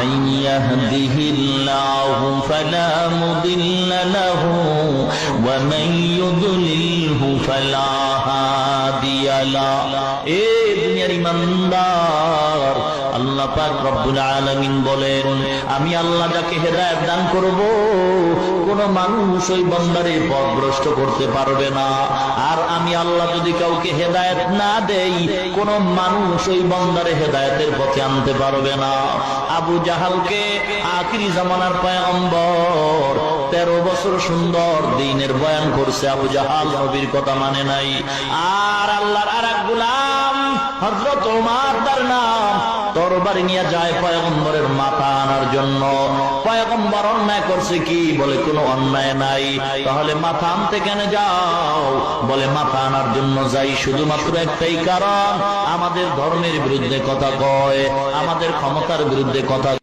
من يهده الله فلا مضل له ومن يضلله فلا هادي له এ দুনিয়ার ইমানদার আল্লাহ পাক রব্বুল আলামিন বলেন আমি আল্লাহ যাকে হেদায়েত দান করব কোন মানুষ ওই বান্দারে পথভ্রষ্ট করতে পারবে না আর আমি আল্লাহ যদি কাউকে হেদায়েত না দেই কোন মানুষ ওই বান্দারে হেদায়েতের পথে আনতে পারবে না আবু জাহালকে আখিরি জামানার পয়গম্বর 13 বছর সুন্দর দ্বীনের বয়ান করছে আবু জাহাল নবীর কথা মানে নাই আর আল্লাহর আরেক গোলাম হযরত ওমর তার নাম তরবারি নিয়ে যায় পয়গম্বরের মাথা আনার জন্য পয়গম্বর অন্যায় করছে কি বলে কোনো অন্যায় নাই তাহলে মাথা আনতে কেন যাও বলে মাথা আনার জন্য যাই শুধুমাত্র একটাই কারণ আমাদের ধর্মের বিরুদ্ধে কথা কয় আমাদের ক্ষমতার বিরুদ্ধে কথা